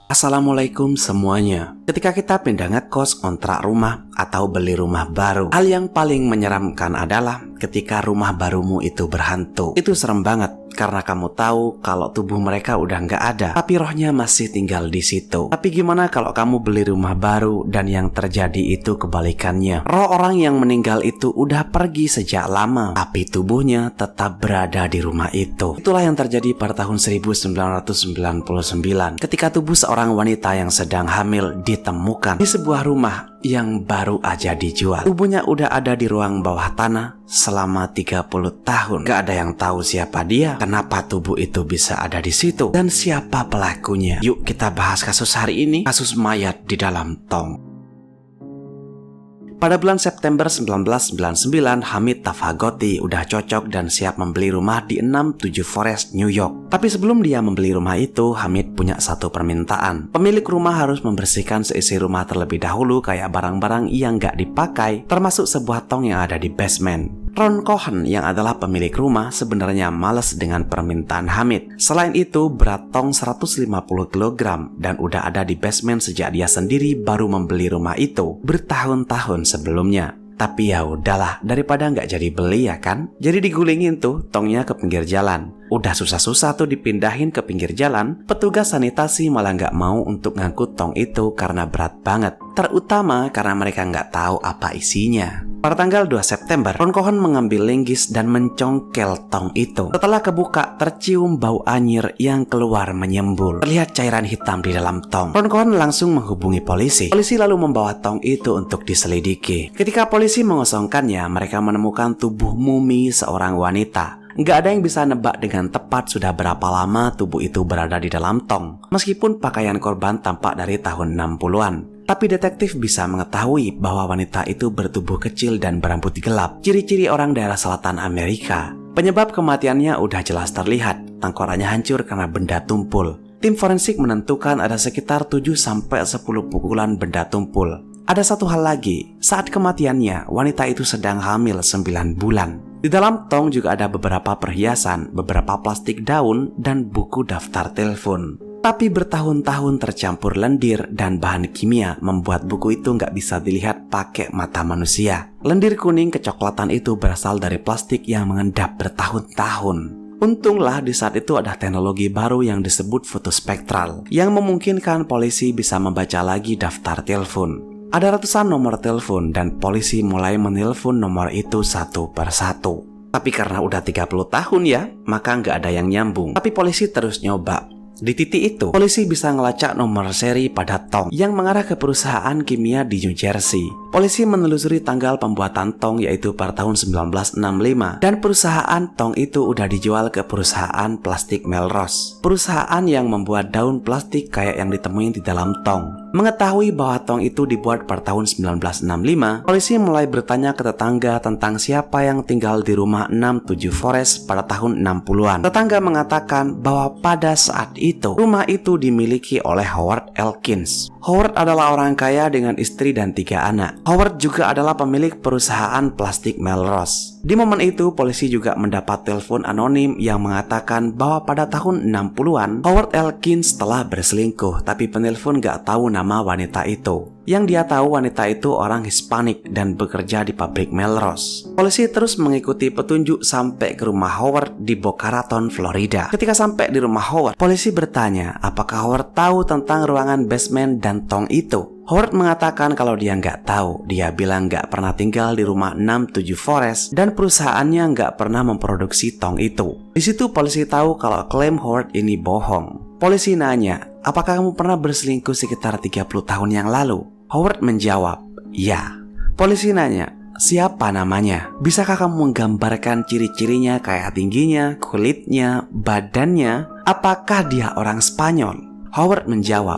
Assalamualaikum semuanya. Ketika kita pindah ngekos, kontrak rumah, atau beli rumah baru, hal yang paling menyeramkan adalah ketika rumah barumu itu berhantu. Itu serem banget karena kamu tahu kalau tubuh mereka udah nggak ada, tapi rohnya masih tinggal di situ. Tapi gimana kalau kamu beli rumah baru dan yang terjadi itu kebalikannya? Roh orang yang meninggal itu udah pergi sejak lama, tapi tubuhnya tetap berada di rumah itu. Itulah yang terjadi pada tahun 1999 ketika tubuh seorang wanita yang sedang hamil ditemukan di sebuah rumah yang baru aja dijual. Tubuhnya udah ada di ruang bawah tanah selama 30 tahun. Gak ada yang tahu siapa dia, kenapa tubuh itu bisa ada di situ, dan siapa pelakunya. Yuk kita bahas kasus hari ini, kasus mayat di dalam tong. Pada bulan September 1999, Hamid Tafagoti udah cocok dan siap membeli rumah di 67 Forest, New York. Tapi sebelum dia membeli rumah itu, Hamid punya satu permintaan. Pemilik rumah harus membersihkan seisi rumah terlebih dahulu, kayak barang-barang yang gak dipakai, termasuk sebuah tong yang ada di basement. Ron Cohen yang adalah pemilik rumah sebenarnya malas dengan permintaan Hamid. Selain itu, berat tong 150 kg dan udah ada di basement sejak dia sendiri baru membeli rumah itu bertahun-tahun sebelumnya. Tapi ya udahlah, daripada nggak jadi beli ya kan. Jadi digulingin tuh tongnya ke pinggir jalan. Udah susah-susah tuh dipindahin ke pinggir jalan, petugas sanitasi malah nggak mau untuk ngangkut tong itu karena berat banget. Terutama karena mereka nggak tahu apa isinya. Pada tanggal 2 September, Ron Cohen mengambil linggis dan mencongkel tong itu. Setelah kebuka, tercium bau anyir yang keluar menyembul. Terlihat cairan hitam di dalam tong. Ron Cohen langsung menghubungi polisi. Polisi lalu membawa tong itu untuk diselidiki. Ketika polisi mengosongkannya, mereka menemukan tubuh mumi seorang wanita. Nggak ada yang bisa nebak dengan tepat sudah berapa lama tubuh itu berada di dalam tong. Meskipun pakaian korban tampak dari tahun 60-an. Tapi detektif bisa mengetahui bahwa wanita itu bertubuh kecil dan berambut gelap. Ciri-ciri orang daerah selatan Amerika. Penyebab kematiannya udah jelas terlihat. Tengkoraknya hancur karena benda tumpul. Tim forensik menentukan ada sekitar 7-10 pukulan benda tumpul. Ada satu hal lagi, saat kematiannya, wanita itu sedang hamil 9 bulan. Di dalam tong juga ada beberapa perhiasan, beberapa plastik daun, dan buku daftar telepon. Tapi bertahun-tahun tercampur lendir dan bahan kimia membuat buku itu nggak bisa dilihat pakai mata manusia. Lendir kuning kecoklatan itu berasal dari plastik yang mengendap bertahun-tahun. Untunglah di saat itu ada teknologi baru yang disebut fotospektral, yang memungkinkan polisi bisa membaca lagi daftar telepon. Ada ratusan nomor telepon dan polisi mulai menelpon nomor itu satu per satu. Tapi karena udah 30 tahun ya, maka nggak ada yang nyambung. Tapi polisi terus nyoba. Di titik itu, polisi bisa ngelacak nomor seri pada tong yang mengarah ke perusahaan kimia di New Jersey. Polisi menelusuri tanggal pembuatan tong yaitu pada tahun 1965 dan perusahaan tong itu udah dijual ke perusahaan plastik Melrose, perusahaan yang membuat daun plastik kayak yang ditemuin di dalam tong. Mengetahui bahwa tong itu dibuat pada tahun 1965, polisi mulai bertanya ke tetangga tentang siapa yang tinggal di rumah 67 Forest pada tahun 60-an. Tetangga mengatakan bahwa pada saat itu, rumah itu dimiliki oleh Howard Elkins. Howard adalah orang kaya dengan istri dan 3 anak. Howard juga adalah pemilik perusahaan plastik Melrose. Di momen itu, polisi juga mendapat telepon anonim yang mengatakan bahwa pada tahun 60-an, Howard Elkins telah berselingkuh, tapi penelpon gak tahu nama wanita itu. Yang dia tahu wanita itu orang Hispanik dan bekerja di pabrik Melrose. Polisi terus mengikuti petunjuk sampai ke rumah Howard di Boca Raton, Florida. Ketika sampai di rumah Howard, polisi bertanya apakah Howard tahu tentang ruangan basement dan tong itu. Howard mengatakan kalau dia nggak tahu. Dia bilang nggak pernah tinggal di rumah 67 Forest dan perusahaannya nggak pernah memproduksi tong itu. Di situ polisi tahu kalau klaim Howard ini bohong. Polisi nanya, apakah kamu pernah berselingkuh sekitar 30 tahun yang lalu? Howard menjawab, ya. Polisi nanya, siapa namanya? Bisakah kamu menggambarkan ciri-cirinya kayak tingginya, kulitnya, badannya? Apakah dia orang Spanyol? Howard menjawab,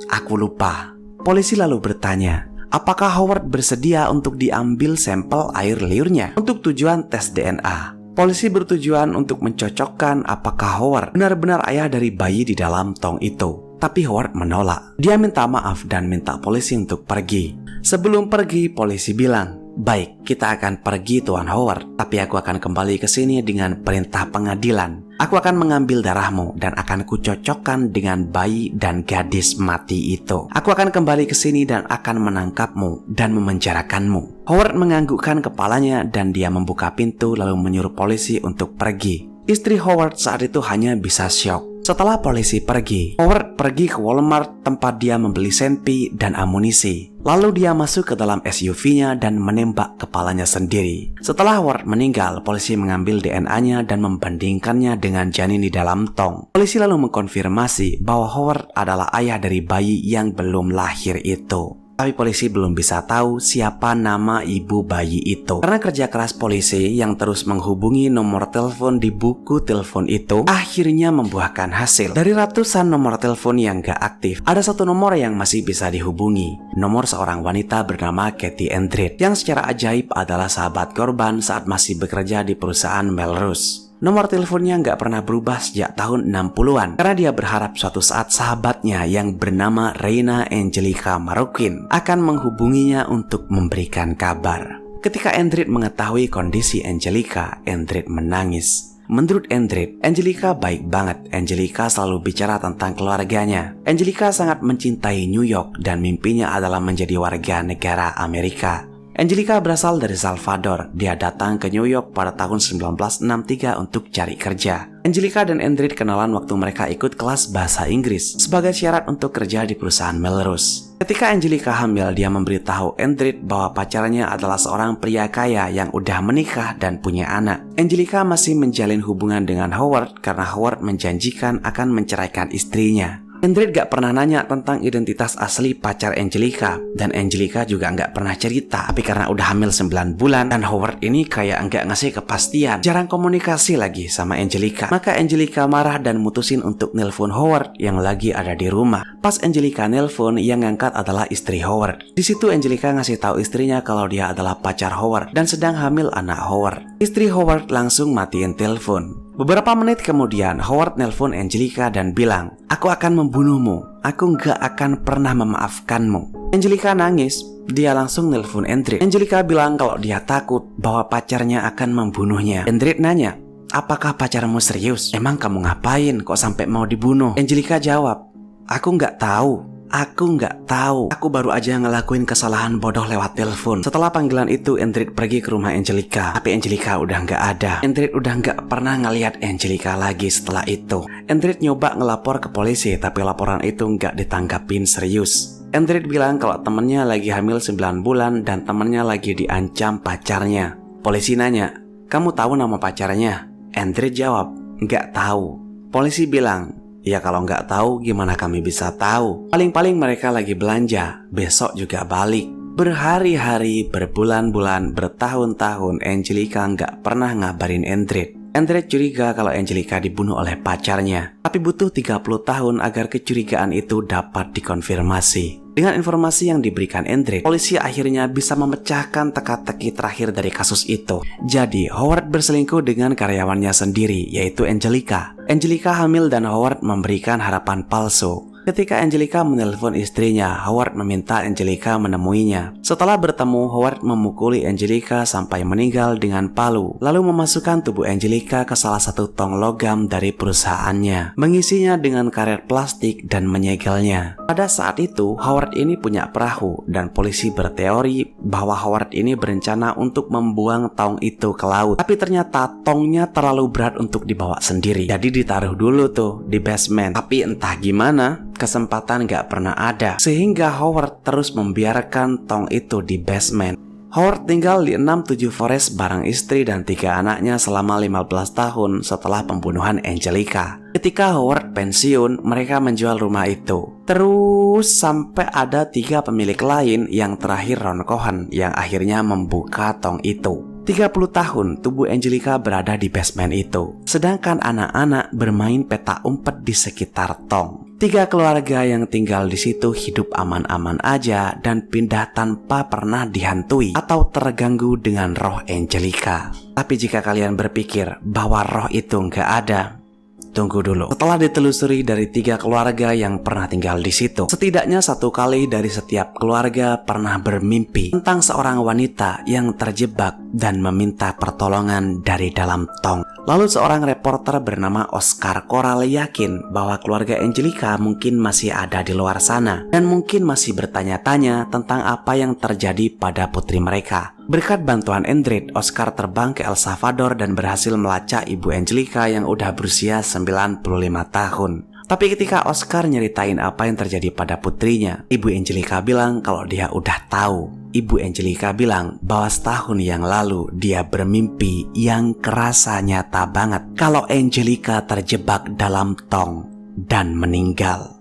aku lupa. Polisi lalu bertanya, apakah Howard bersedia untuk diambil sampel air liurnya untuk tujuan tes DNA? Polisi bertujuan untuk mencocokkan apakah Howard benar-benar ayah dari bayi di dalam tong itu. Tapi Howard menolak. Dia minta maaf dan minta polisi untuk pergi. Sebelum pergi, polisi bilang, baik, kita akan pergi Tuan Howard, tapi aku akan kembali ke sini dengan perintah pengadilan. Aku akan mengambil darahmu dan akan kucocokkan dengan bayi dan gadis mati itu. Aku akan kembali ke sini dan akan menangkapmu dan memenjarakanmu. Howard menganggukkan kepalanya dan dia membuka pintu lalu menyuruh polisi untuk pergi. Istri Howard saat itu hanya bisa syok. Setelah polisi pergi, Howard pergi ke Walmart tempat dia membeli senpi dan amunisi. Lalu dia masuk ke dalam SUV-nya dan menembak kepalanya sendiri. Setelah Howard meninggal, polisi mengambil DNA-nya dan membandingkannya dengan janin di dalam tong. Polisi lalu mengkonfirmasi bahwa Howard adalah ayah dari bayi yang belum lahir itu. Tapi polisi belum bisa tahu siapa nama ibu bayi itu. Karena kerja keras polisi yang terus menghubungi nomor telepon di buku telepon itu akhirnya membuahkan hasil. Dari ratusan nomor telepon yang gak aktif, ada satu nomor yang masih bisa dihubungi. Nomor seorang wanita bernama Kathy Endred, yang secara ajaib adalah sahabat korban saat masih bekerja di perusahaan Melrose. Nomor teleponnya nggak pernah berubah sejak tahun 60-an karena dia berharap suatu saat sahabatnya yang bernama Reina Angelica Marroquin akan menghubunginya untuk memberikan kabar. Ketika Endred mengetahui kondisi Angelica, Endred menangis. Menurut Endred, Angelica baik banget. Angelica selalu bicara tentang keluarganya. Angelica sangat mencintai New York dan mimpinya adalah menjadi warga negara Amerika. Angelica berasal dari Salvador. Dia datang ke New York pada tahun 1963 untuk cari kerja. Angelica dan Endred kenalan waktu mereka ikut kelas bahasa Inggris sebagai syarat untuk kerja di perusahaan Melrose. Ketika Angelica hamil, dia memberitahu Endred bahwa pacarnya adalah seorang pria kaya yang udah menikah dan punya anak. Angelica masih menjalin hubungan dengan Howard karena Howard menjanjikan akan menceraikan istrinya. Endred gak pernah nanya tentang identitas asli pacar Angelica, dan Angelica juga gak pernah cerita. Tapi karena udah hamil 9 bulan dan Howard ini kayak gak ngasih kepastian, jarang komunikasi lagi sama Angelica, maka Angelica marah dan mutusin untuk nelpon Howard yang lagi ada di rumah. Pas Angelica nelpon, yang ngangkat adalah istri Howard. Di situ Angelica ngasih tahu istrinya kalau dia adalah pacar Howard dan sedang hamil anak Howard. Istri Howard langsung matiin telepon. Beberapa menit kemudian, Howard nelpon Angelica dan bilang, "Aku akan membunuhmu. Aku gak akan pernah memaafkanmu." Angelica nangis. Dia langsung nelpon Endred. Angelica bilang kalau dia takut bahwa pacarnya akan membunuhnya. Endred nanya, "Apakah pacarmu serius? Emang kamu ngapain kok sampai mau dibunuh?" Angelica jawab, "Aku gak tahu. Aku nggak tahu. Aku baru aja ngelakuin kesalahan bodoh lewat telepon." Setelah panggilan itu, Endred pergi ke rumah Angelica. Tapi Angelica udah nggak ada. Endred udah nggak pernah ngeliat Angelica lagi setelah itu. Endred nyoba ngelapor ke polisi, tapi laporan itu nggak ditanggapin serius. Endred bilang kalau temennya lagi hamil 9 bulan dan temennya lagi diancam pacarnya. Polisi nanya, "Kamu tahu nama pacarnya?" Endred jawab, "Nggak tahu." Polisi bilang, "Ya kalau nggak tahu gimana kami bisa tahu? Paling-paling mereka lagi belanja, besok juga balik." Berhari-hari, berbulan-bulan, bertahun-tahun Angelica nggak pernah ngabarin Endred. Endred curiga kalau Angelica dibunuh oleh pacarnya. Tapi butuh 30 tahun agar kecurigaan itu dapat dikonfirmasi. Dengan informasi yang diberikan Endred, polisi akhirnya bisa memecahkan teka-teki terakhir dari kasus itu. Jadi, Howard berselingkuh dengan karyawannya sendiri, yaitu Angelica. Angelica hamil dan Howard memberikan harapan palsu. Ketika Angelica menelpon istrinya, Howard meminta Angelica menemuinya. Setelah bertemu, Howard memukuli Angelica sampai meninggal dengan palu, lalu memasukkan tubuh Angelica ke salah satu tong logam dari perusahaannya, mengisinya dengan karet plastik dan menyegelnya. Pada saat itu, Howard ini punya perahu dan polisi berteori bahwa Howard ini berencana untuk membuang tong itu ke laut. Tapi ternyata tongnya terlalu berat untuk dibawa sendiri. Jadi ditaruh dulu tuh di basement. Tapi entah gimana, kesempatan gak pernah ada, sehingga Howard terus membiarkan tong itu di basement. Howard tinggal di 67 Forest bareng istri dan 3 anaknya selama 15 tahun setelah pembunuhan Angelica. Ketika Howard pensiun, mereka menjual rumah itu. Terus sampai ada 3 pemilik lain, yang terakhir Ron Cohen, yang akhirnya membuka tong itu. 30 tahun tubuh Angelica berada di basement itu, sedangkan anak-anak bermain petak umpet di sekitar tong. 3 keluarga yang tinggal di situ hidup aman-aman aja dan pindah tanpa pernah dihantui atau terganggu dengan roh Angelica. Tapi jika kalian berpikir bahwa roh itu nggak ada, tunggu dulu. Setelah ditelusuri dari 3 keluarga yang pernah tinggal di situ, setidaknya 1 kali dari setiap keluarga pernah bermimpi tentang seorang wanita yang terjebak dan meminta pertolongan dari dalam tong. Lalu seorang reporter bernama Oscar Coral yakin bahwa keluarga Angelica mungkin masih ada di luar sana dan mungkin masih bertanya-tanya tentang apa yang terjadi pada putri mereka. Berkat bantuan Endred, Oscar terbang ke El Salvador dan berhasil melacak ibu Angelica yang udah berusia 95 tahun. Tapi ketika Oscar nyeritain apa yang terjadi pada putrinya, ibu Angelica bilang kalau dia udah tahu. Ibu Angelica bilang bahwa setahun yang lalu dia bermimpi yang kerasa nyata banget kalau Angelica terjebak dalam tong dan meninggal.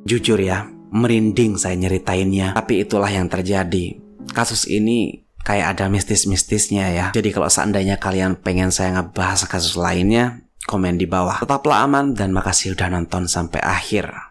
Jujur ya, merinding saya nyeritainnya, tapi itulah yang terjadi. Kasus ini kayak ada mistis-mistisnya ya. Jadi kalau seandainya kalian pengen saya ngebahas kasus lainnya, komen di bawah. Tetaplah aman dan makasih udah nonton sampai akhir.